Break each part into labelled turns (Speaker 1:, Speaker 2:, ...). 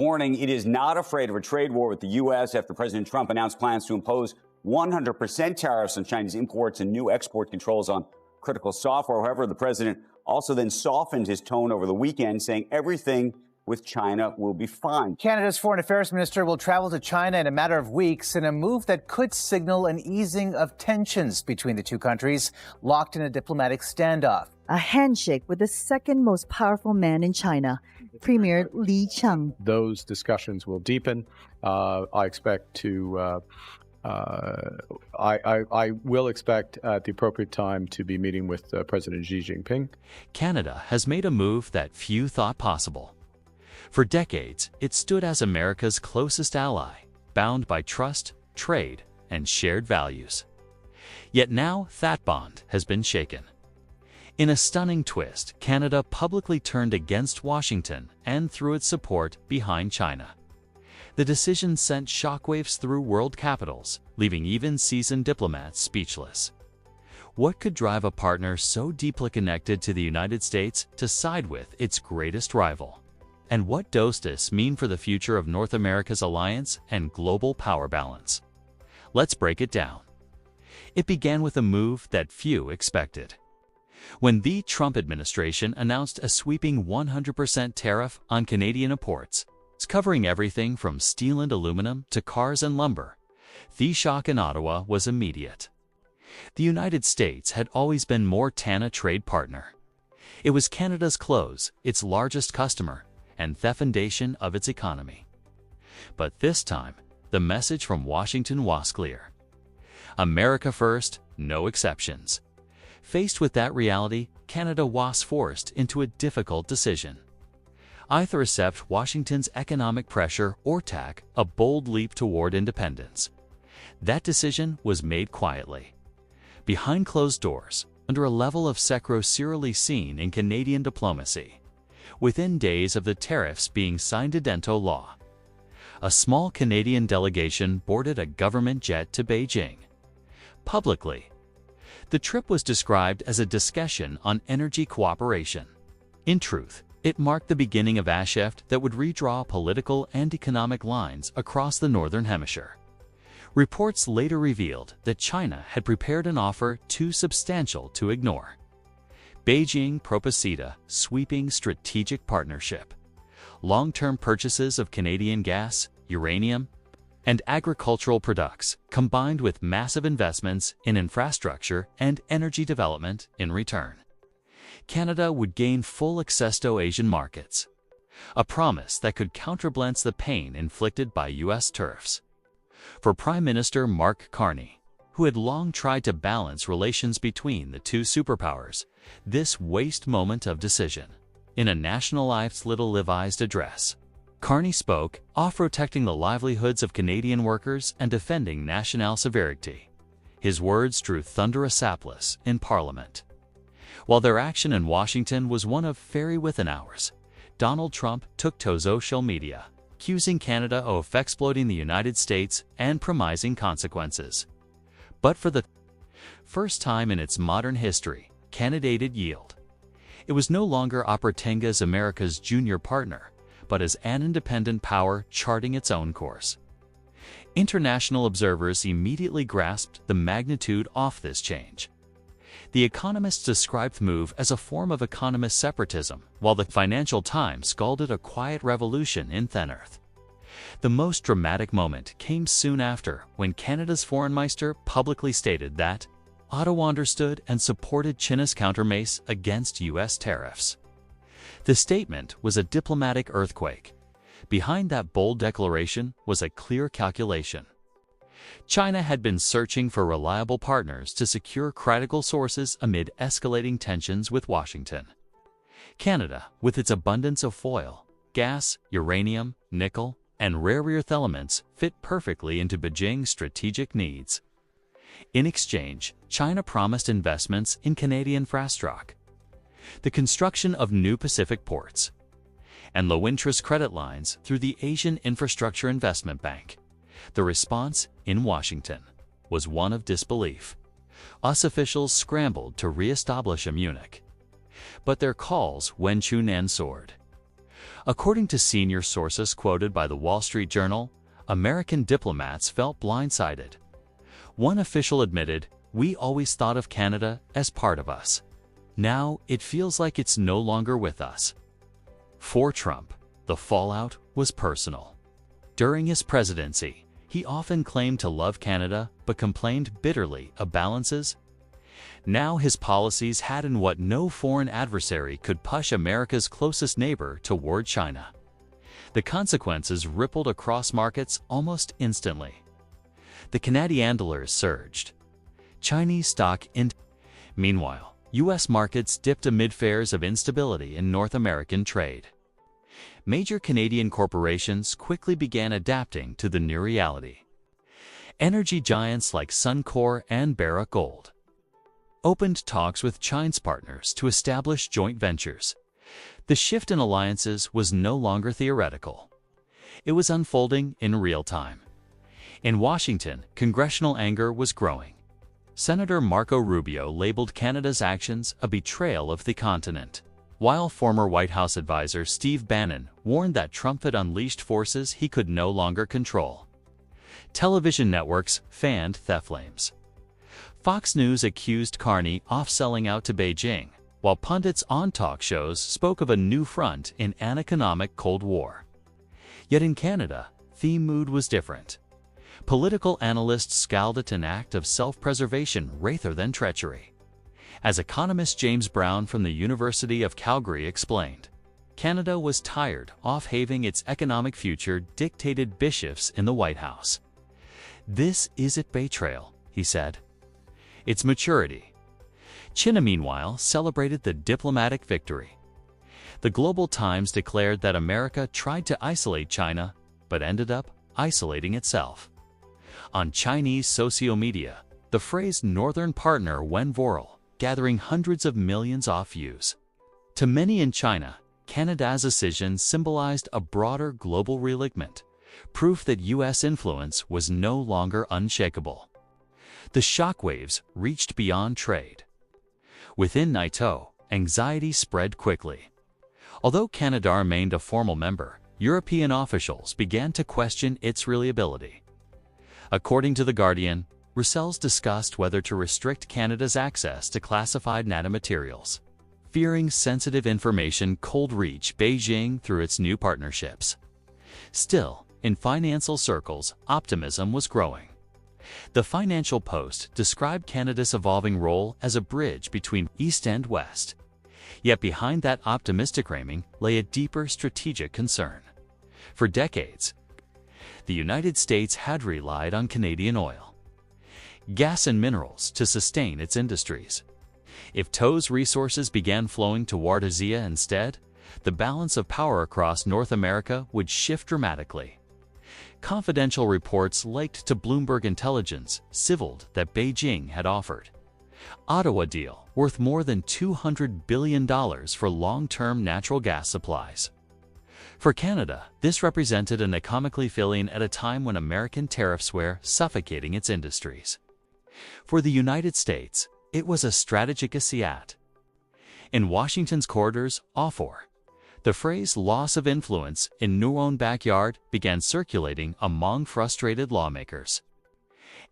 Speaker 1: Warning it is not afraid of a trade war with the U.S. after President Trump announced plans to impose 100% tariffs on Chinese imports and new export controls on critical software. However, the president also then softened his tone over the weekend, saying everything with China will be fine.
Speaker 2: Canada's foreign affairs minister will travel to China in a matter of weeks in a move that could signal an easing of tensions between the two countries, locked in a diplomatic standoff.
Speaker 3: A handshake with the second most powerful man in China, Premier Li Qiang.
Speaker 4: Those discussions will deepen. I will expect at the appropriate time to be meeting with President Xi Jinping.
Speaker 5: Canada has made a move that few thought possible. For decades, it stood as America's closest ally, bound by trust, trade, and shared values. Yet now that bond has been shaken. In a stunning twist, Canada publicly turned against Washington and threw its support behind China. The decision sent shockwaves through world capitals, leaving even seasoned diplomats speechless. What could drive a partner so deeply connected to the United States to side with its greatest rival? And what does this mean for the future of North America's alliance and global power balance? Let's break it down. It began with a move that few expected. When the Trump administration announced a sweeping 100% tariff on Canadian imports, covering everything from steel and aluminum to cars and lumber, the shock in Ottawa was immediate. The United States had always been Montana's trade partner. It was Canada's clothes, its largest customer, and the foundation of its economy. But this time, the message from Washington was clear. America first, no exceptions. Faced with that reality, Canada was forced into a difficult decision. Either accept Washington's economic pressure or take a bold leap toward independence. That decision was made quietly, behind closed doors, under a level of secrecy rarely seen in Canadian diplomacy. Within days of the tariffs being signed into law, a small Canadian delegation boarded a government jet to Beijing. Publicly, the trip was described as a discussion on energy cooperation. In truth, it marked the beginning of a shift that would redraw political and economic lines across the Northern Hemisphere. Reports later revealed that China had prepared an offer too substantial to ignore. Beijing proposed a sweeping strategic partnership, long-term purchases of Canadian gas, uranium, and agricultural products, combined with massive investments in infrastructure and energy development in return. Canada would gain full access to Asian markets, a promise that could counterbalance the pain inflicted by U.S. tariffs. For Prime Minister Mark Carney, who had long tried to balance relations between the two superpowers, this waste moment of decision. In a nationalized televised address, Carney spoke of protecting the livelihoods of Canadian workers and defending national sovereignty. His words drew thunderous applause in Parliament. While their action in Washington was one of fairy within hours, Donald Trump took to social media, accusing Canada of exploiting the United States and promising consequences. But for the first time in its modern history, Canada did yield. It was no longer operating as America's junior partner, but as an independent power charting its own course. International observers immediately grasped the magnitude of this change. The Economist described the move as a form of economist separatism, while the Financial Times called it a quiet revolution in thin earth. The most dramatic moment came soon after, when Canada's foreign minister publicly stated that Ottawa understood and supported China's countermeasures against U.S. tariffs. The statement was a diplomatic earthquake. Behind that bold declaration was a clear calculation. China had been searching for reliable partners to secure critical sources amid escalating tensions with Washington. Canada, with its abundance of oil, gas, uranium, nickel, and rare earth elements, fit perfectly into Beijing's strategic needs. In exchange, China promised investments in Canadian infrastructure, the construction of new Pacific ports, and low-interest credit lines through the Asian Infrastructure Investment Bank. The response in Washington was one of disbelief. US officials scrambled to re-establish Munich, but their calls went unanswered. According to senior sources quoted by the Wall Street Journal, American diplomats felt blindsided. One official admitted, "We always thought of Canada as part of us. Now it feels like it's no longer with us." For Trump, the fallout was personal. During his presidency, he often claimed to love Canada but complained bitterly of balances. Now his policies had in what no foreign adversary could push America's closest neighbor toward China. The consequences rippled across markets almost instantly. The Canadian dollars surged. Chinese stock in. Meanwhile, U.S. markets dipped amid fears of instability in North American trade. Major Canadian corporations quickly began adapting to the new reality. Energy giants like Suncor and Barrick Gold opened talks with Chinese partners to establish joint ventures. The shift in alliances was no longer theoretical. It was unfolding in real time. In Washington, congressional anger was growing. Senator Marco Rubio labeled Canada's actions a betrayal of the continent, while former White House advisor Steve Bannon warned that Trump had unleashed forces he could no longer control. Television networks fanned theft flames. Fox News accused Carney of selling out to Beijing, while pundits on talk shows spoke of a new front in an economic Cold War. Yet in Canada, the mood was different. Political analysts scowled at an act of self-preservation rather than treachery. As economist James Brown from the University of Calgary explained, Canada was tired of having its economic future dictated bishops in the White House. "This isn't betrayal," he said. "It's maturity." China, meanwhile, celebrated the diplomatic victory. The Global Times declared that America tried to isolate China, but ended up isolating itself. On Chinese social media, the phrase "Northern Partner" went viral, gathering hundreds of millions of views. To many in China, Canada's decision symbolized a broader global realignment, proof that U.S. influence was no longer unshakable. The shockwaves reached beyond trade. Within NATO, anxiety spread quickly. Although Canada remained a formal member, European officials began to question its reliability. According to The Guardian, Brussels discussed whether to restrict Canada's access to classified nanomaterials, fearing sensitive information could reach Beijing through its new partnerships. Still, in financial circles, optimism was growing. The Financial Post described Canada's evolving role as a bridge between East and West. Yet behind that optimistic framing lay a deeper strategic concern. For decades, the United States had relied on Canadian oil, gas and minerals to sustain its industries. If those resources began flowing toward Asia instead, the balance of power across North America would shift dramatically. Confidential reports leaked to Bloomberg Intelligence signaled that Beijing had offered Ottawa deal worth more than $200 billion for long-term natural gas supplies. For Canada, this represented an economically filling at a time when American tariffs were suffocating its industries. For the United States, it was a strategic asset. In Washington's corridors, the phrase "loss of influence in your own backyard" began circulating among frustrated lawmakers.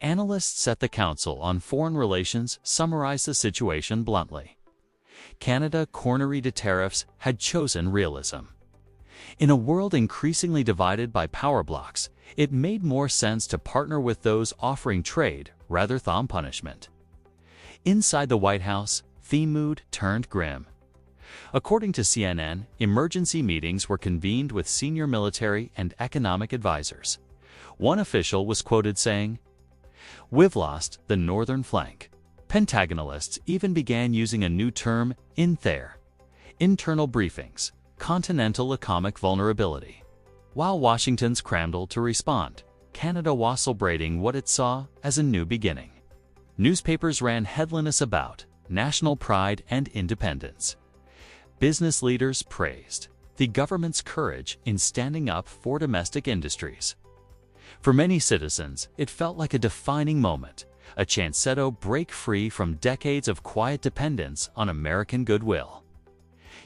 Speaker 5: Analysts at the Council on Foreign Relations summarized the situation bluntly. Canada, contrary to tariffs, had chosen realism. In a world increasingly divided by power blocks, it made more sense to partner with those offering trade rather than punishment. Inside the White House, the mood turned grim. According to CNN, emergency meetings were convened with senior military and economic advisors. One official was quoted saying, "We've lost the northern flank." Pentagonalists even began using a new term, internal briefings, continental economic vulnerability. While Washington scrambled to respond, Canada was celebrating what it saw as a new beginning. Newspapers ran headlines about national pride and independence. Business leaders praised the government's courage in standing up for domestic industries. For many citizens, it felt like a defining moment, a chance to break free from decades of quiet dependence on American goodwill.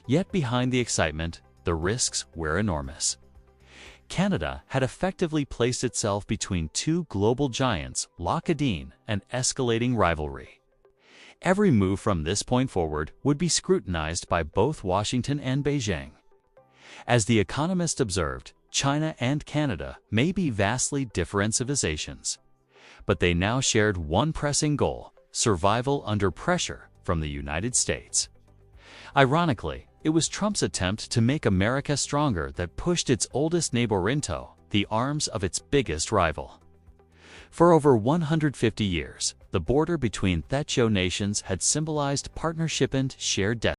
Speaker 5: Yet behind the excitement, the risks were enormous. Canada had effectively placed itself between two global giants, locked in an escalating rivalry. Every move from this point forward would be scrutinized by both Washington and Beijing. As The Economist observed, China and Canada may be vastly different civilizations, but they now shared one pressing goal: survival under pressure from the United States. Ironically, it was Trump's attempt to make America stronger that pushed its oldest neighbor into the arms of its biggest rival. For over 150 years, the border between the two nations had symbolized partnership and shared destiny.